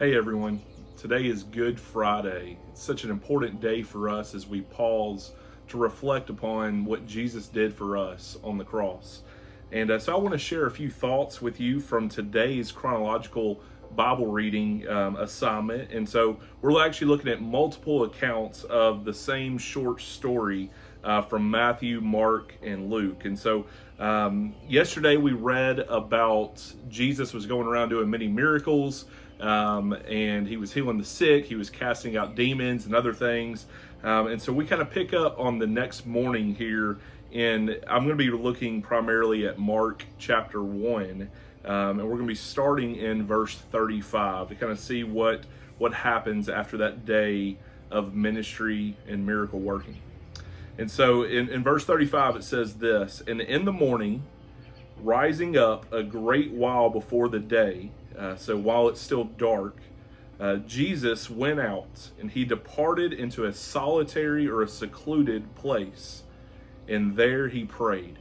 Hey everyone, today is Good Friday. It's such an important day for us as we pause to reflect upon what Jesus did for us on the cross. And so I want to share a few thoughts with you from today's chronological Bible reading assignment. And so we're actually looking at multiple accounts of the same short story from Matthew, Mark, and Luke. And so yesterday we read about Jesus was going around doing many miracles. And he was healing the sick, he was casting out demons and other things. And so we kind of pick up on the next morning here, and I'm going to be looking primarily at Mark chapter 1, and we're going to be starting in verse 35 to kind of see what happens after that day of ministry and miracle working. And so in verse 35 it says this, "And in the morning, rising up a great while before the day," so while it's still dark, Jesus went out and he departed into a solitary or a secluded place, and there he prayed.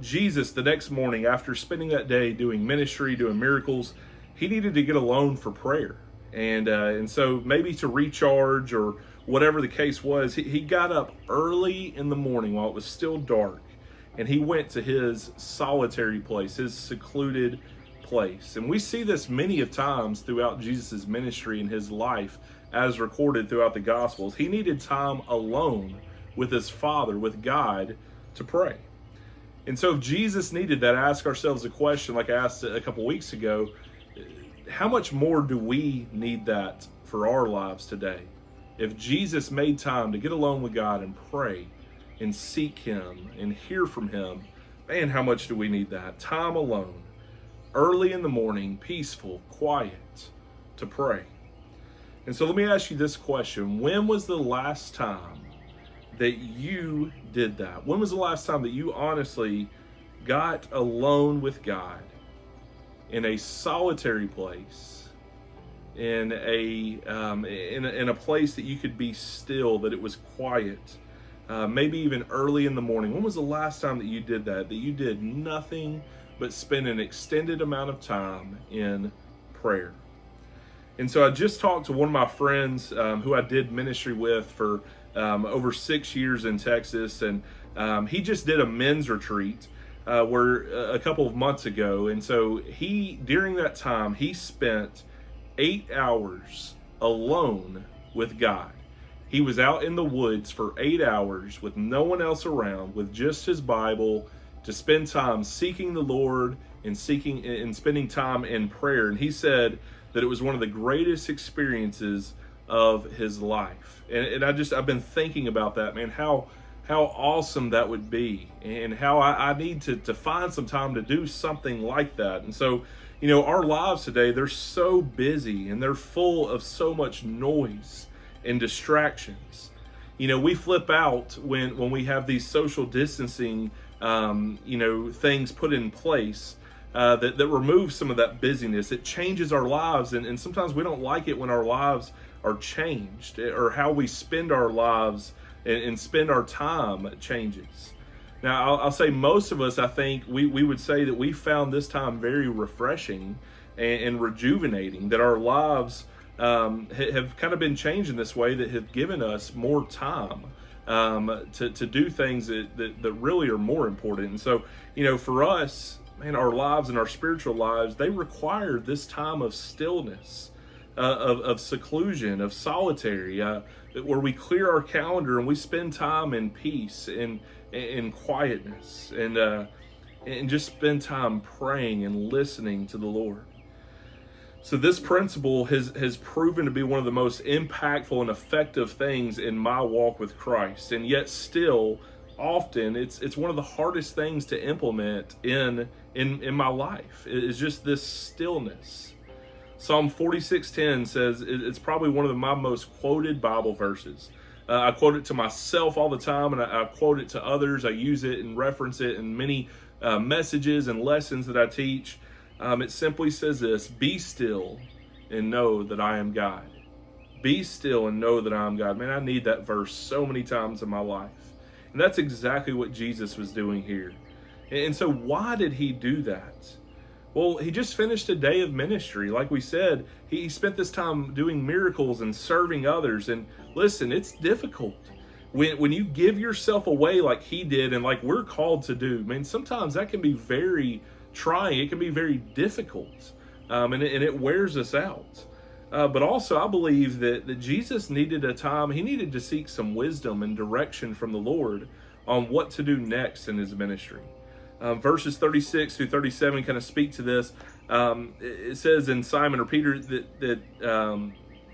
Jesus, the next morning, after spending that day doing ministry, doing miracles, he needed to get alone for prayer. And so maybe to recharge or whatever the case was, he got up early in the morning while it was still dark, and he went to his solitary place, his secluded place. And we see this many of times throughout Jesus' ministry and his life as recorded throughout the Gospels. He needed time alone with his Father, with God, to pray. And so if Jesus needed that, ask ourselves a question like I asked a couple weeks ago: how much more do we need that for our lives today? If Jesus made time to get alone with God and pray and seek him and hear from him, man, how much do we need that? Time alone, early in the morning, peaceful, quiet, to pray. And so let me ask you this question. When was the last time that you did that? When was the last time that you honestly got alone with God in a solitary place, in a place that you could be still, that it was quiet, maybe even early in the morning? When was the last time that you did that you did nothing but spend an extended amount of time in prayer? And so I just talked to one of my friends who I did ministry with for over 6 years in Texas, and he just did a men's retreat where a couple of months ago. And so during that time, he spent 8 hours alone with God. He was out in the woods for 8 hours with no one else around, with just his Bible, to spend time seeking the Lord and spending time in prayer. And he said that it was one of the greatest experiences of his life. And I've been thinking about that, man, how awesome that would be, and how I need to find some time to do something like that. And so, our lives today, they're so busy and they're full of so much noise and distractions. We flip out when we have these social distancing things put in place that remove some of that busyness. It changes our lives, and sometimes we don't like it when our lives are changed, or how we spend our lives and spend our time changes. Now, I'll say most of us, I think we would say that we found this time very refreshing and rejuvenating, that our lives have kind of been changed in this way, that have given us more time to do things that really are more important. And so, for us, man, our lives and our spiritual lives, they require this time of stillness, of seclusion, of solitary, where we clear our calendar and we spend time in peace and in quietness, and just spend time praying and listening to the Lord. So this principle has proven to be one of the most impactful and effective things in my walk with Christ, and yet still often it's one of the hardest things to implement in my life. It's just this stillness. Psalm 46:10 says it's probably one of my most quoted Bible verses. I quote it to myself all the time, and I quote it to others. I use it and reference it in many messages and lessons that I teach. It simply says this: "Be still and know that I am God." Be still and know that I am God. Man, I need that verse so many times in my life. And that's exactly what Jesus was doing here. And so why did he do that? Well, he just finished a day of ministry. Like we said, he spent this time doing miracles and serving others. And listen, it's difficult. When you give yourself away like he did and like we're called to do, man, sometimes that can be very trying. It can be very difficult. And it wears us out. But also, I believe that Jesus needed a time, he needed to seek some wisdom and direction from the Lord on what to do next in his ministry. Verses 36 through 37 kind of speak to this. It says in Simon or Peter that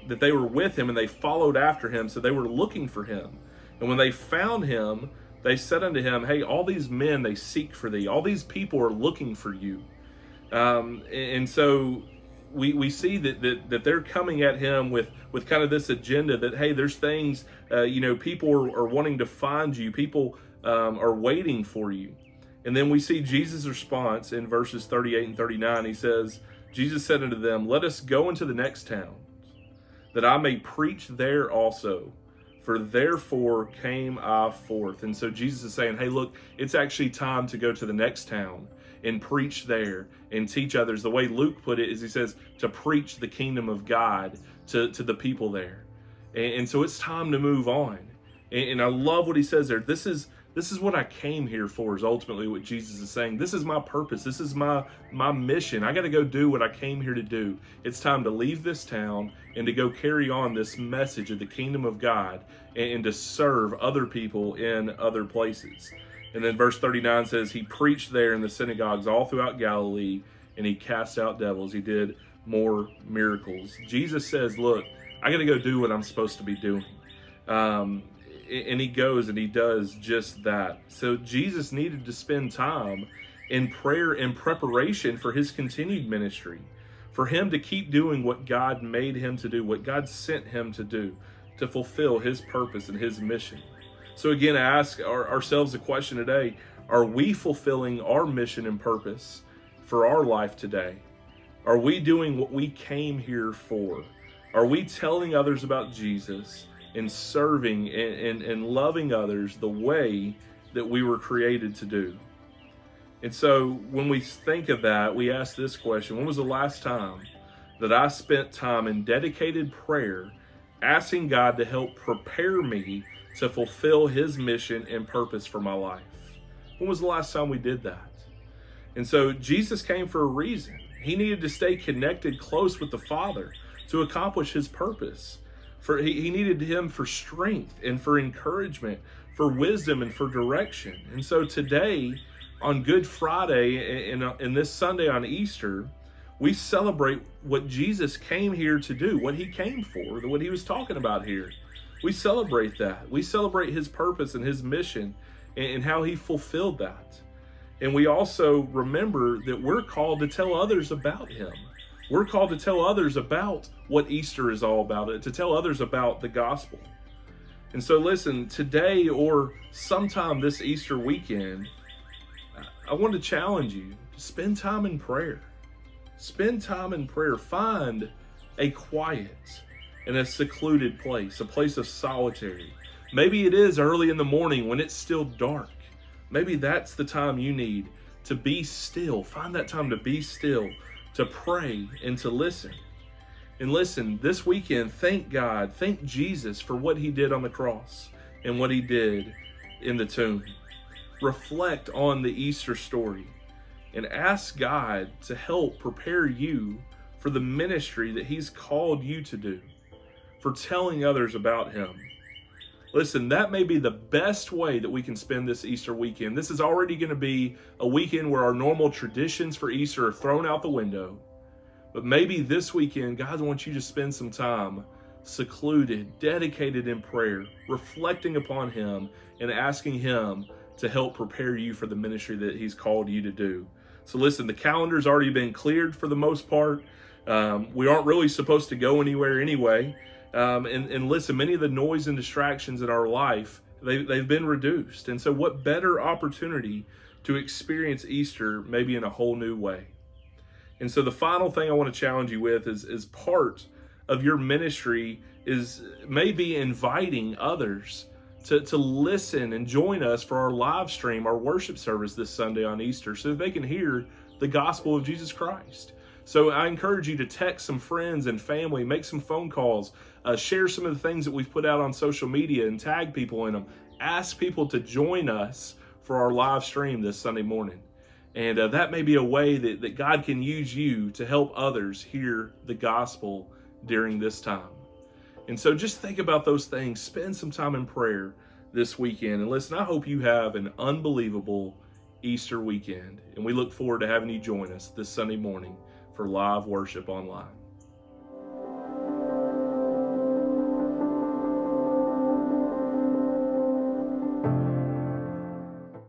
they were with him and they followed after him, so they were looking for him. And when they found him, they said unto him, hey, all these men, they seek for thee. All these people are looking for you. And so we see that they're coming at him with kind of this agenda that, hey, there's things, people are wanting to find you. People are waiting for you. And then we see Jesus' response in verses 38 and 39. He says, Jesus said unto them, let us go into the next town, that I may preach there also. For therefore came I forth. And so Jesus is saying, hey, look, it's actually time to go to the next town and preach there and teach others. The way Luke put it is he says to preach the kingdom of God to the people there. And so it's time to move on. And I love what he says there. This is what I came here for, is ultimately what Jesus is saying. This is my purpose. This is my mission. I got to go do what I came here to do. It's time to leave this town and to go carry on this message of the kingdom of God and to serve other people in other places. And then verse 39 says, he preached there in the synagogues all throughout Galilee, and he cast out devils. He did more miracles. Jesus says, look, I got to go do what I'm supposed to be doing. And he goes and he does just that. So Jesus needed to spend time in prayer and preparation for his continued ministry, for him to keep doing what God made him to do, what God sent him to do, to fulfill his purpose and his mission. So again, I ask ourselves the question today, are we fulfilling our mission and purpose for our life today? Are we doing what we came here for? Are we telling others about Jesus and serving and loving others the way that we were created to do? And so when we think of that, we ask this question: when was the last time that I spent time in dedicated prayer, asking God to help prepare me to fulfill his mission and purpose for my life? When was the last time we did that? And so Jesus came for a reason. He needed to stay connected close with the Father to accomplish his purpose. He needed him for strength and for encouragement, for wisdom and for direction. And so today, on Good Friday and this Sunday on Easter, we celebrate what Jesus came here to do, what he came for, what he was talking about here. We celebrate that. We celebrate his purpose and his mission and how he fulfilled that. And we also remember that we're called to tell others about him. We're called to tell others about what Easter is all about, to tell others about the gospel. And so listen, today or sometime this Easter weekend, I want to challenge you to spend time in prayer. Spend time in prayer. Find a quiet and a secluded place, a place of solitude. Maybe it is early in the morning when it's still dark. Maybe that's the time you need to be still. Find that time to be still, to pray and to listen. And listen, this weekend, thank God, thank Jesus for what he did on the cross and what he did in the tomb. Reflect on the Easter story and ask God to help prepare you for the ministry that he's called you to do, for telling others about him. Listen, that may be the best way that we can spend this Easter weekend. This is already going to be a weekend where our normal traditions for Easter are thrown out the window. But maybe this weekend, God wants you to spend some time secluded, dedicated in prayer, reflecting upon him and asking him to help prepare you for the ministry that he's called you to do. So listen, the calendar's already been cleared for the most part. We aren't really supposed to go anywhere anyway. And listen, many of the noise and distractions in our life, they've been reduced. And so what better opportunity to experience Easter maybe in a whole new way? And so the final thing I want to challenge you with is part of your ministry is maybe inviting others to listen and join us for our live stream, our worship service this Sunday on Easter, so that they can hear the gospel of Jesus Christ. So I encourage you to text some friends and family, make some phone calls, share some of the things that we've put out on social media and tag people in them. Ask people to join us for our live stream this Sunday morning. And that may be a way that God can use you to help others hear the gospel during this time. And so just think about those things. Spend some time in prayer this weekend. And listen, I hope you have an unbelievable Easter weekend. And we look forward to having you join us this Sunday morning for live worship online.